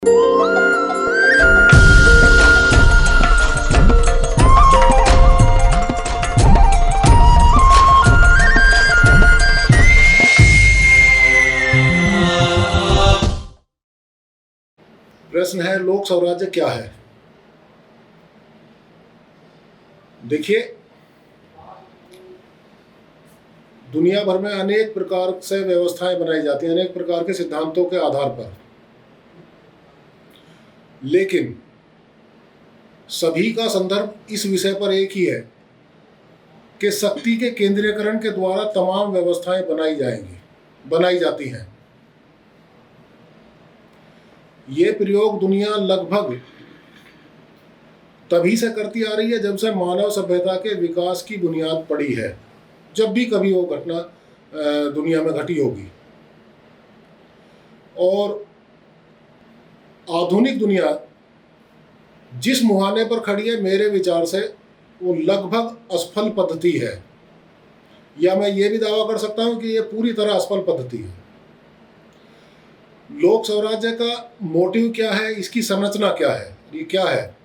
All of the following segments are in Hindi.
प्रश्न है, लोक स्वराज्य क्या है? देखिए, दुनिया भर में अनेक प्रकार से व्यवस्थाएं बनाई जाती हैं, अनेक प्रकार के सिद्धांतों के आधार पर, लेकिन सभी का संदर्भ इस विषय पर एक ही है कि शक्ति के केंद्रीकरण के द्वारा तमाम व्यवस्थाएं बनाई जाती हैं। ये प्रयोग दुनिया लगभग तभी से करती आ रही है जब से मानव सभ्यता के विकास की बुनियाद पड़ी है, जब भी कभी वो घटना दुनिया में घटी होगी। और आधुनिक दुनिया जिस मुहाने पर खड़ी है, मेरे विचार से वो लगभग असफल पद्धति है, या मैं ये भी दावा कर सकता हूं कि ये पूरी तरह असफल पद्धति है। लोक स्वराज्य का मोटिव क्या है, इसकी संरचना क्या है, ये क्या है,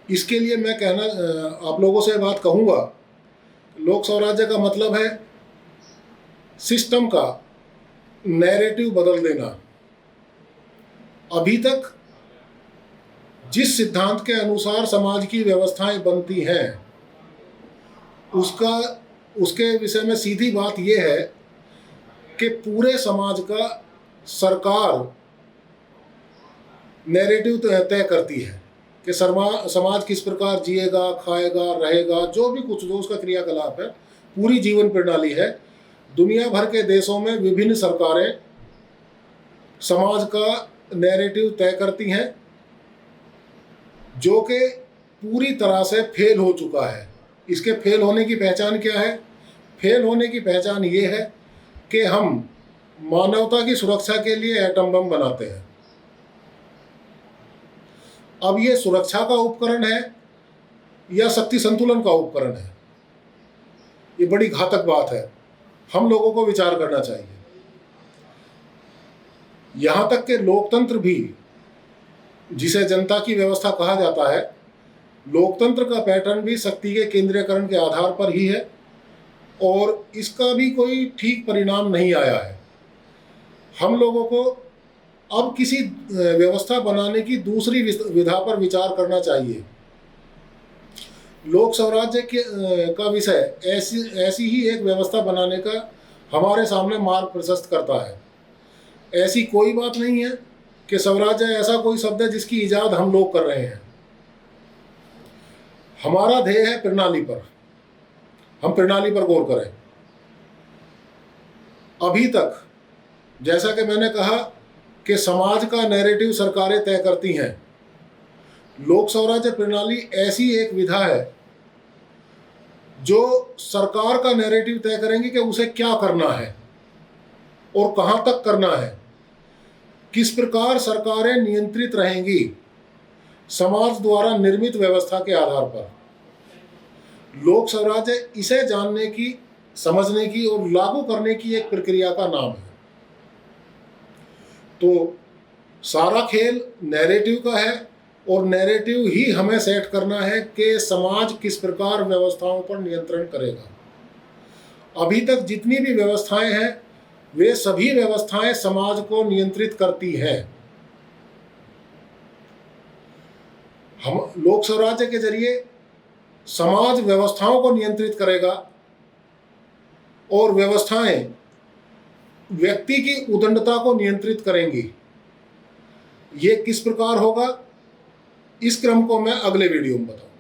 इसके लिए मैं आप लोगों से बात कहूँगा। लोक स्वराज्य का मतलब है सिस्टम का नैरेटिव बदल देना। अभी तक जिस सिद्धांत के अनुसार समाज की व्यवस्थाएं बनती हैं, उसके विषय में सीधी बात यह है कि पूरे समाज का सरकार नैरेटिव तय करती है कि समाज किस प्रकार जिएगा, खाएगा, रहेगा, जो उसका क्रियाकलाप है, पूरी जीवन प्रणाली है। दुनिया भर के देशों में विभिन्न सरकारें समाज का नैरेटिव तय करती हैं, जो कि पूरी तरह से फेल हो चुका है। इसके फेल होने की पहचान क्या है? फेल होने की पहचान ये है कि हम मानवता की सुरक्षा के लिए एटम बम बनाते हैं। अब ये सुरक्षा का उपकरण है या शक्ति संतुलन का उपकरण है, ये बड़ी घातक बात है। हम लोगों को विचार करना चाहिए। यहां तक कि लोकतंत्र भी, जिसे जनता की व्यवस्था कहा जाता है, लोकतंत्र का पैटर्न भी शक्ति के केंद्रीकरण के आधार पर ही है, और इसका भी कोई ठीक परिणाम नहीं आया है। हम लोगों को अब किसी व्यवस्था बनाने की दूसरी विधा पर विचार करना चाहिए। लोक स्वराज्य का विषय ऐसी ही एक व्यवस्था बनाने का हमारे सामने मार्ग प्रशस्त करता है। ऐसी कोई बात नहीं है कि स्वराज्य ऐसा कोई शब्द है जिसकी इजाद हम लोग कर रहे हैं। हमारा ध्येय है प्रणाली पर, हम प्रणाली पर गौर करें। अभी तक जैसा कि मैंने कहा कि समाज का नैरेटिव सरकारें तय करती हैं, लोक स्वराज्य प्रणाली ऐसी एक विधा है जो सरकार का नैरेटिव तय करेंगे कि उसे क्या करना है और कहां तक करना है, किस प्रकार सरकारें नियंत्रित रहेंगी समाज द्वारा निर्मित व्यवस्था के आधार पर। लोक स्वराज्य इसे जानने की, समझने की और लागू करने की एक प्रक्रिया का नाम है। तो सारा खेल नैरेटिव का है, और नैरेटिव ही हमें सेट करना है कि समाज किस प्रकार व्यवस्थाओं पर नियंत्रण करेगा। अभी तक जितनी भी व्यवस्थाएं हैं, वे सभी व्यवस्थाएं समाज को नियंत्रित करती हैं। हम लोक स्वराज्य के जरिए समाज व्यवस्थाओं को नियंत्रित करेगा, और व्यवस्थाएं व्यक्ति की उदंडता को नियंत्रित करेंगी। ये किस प्रकार होगा, इस क्रम को मैं अगले वीडियो में बताऊंगा।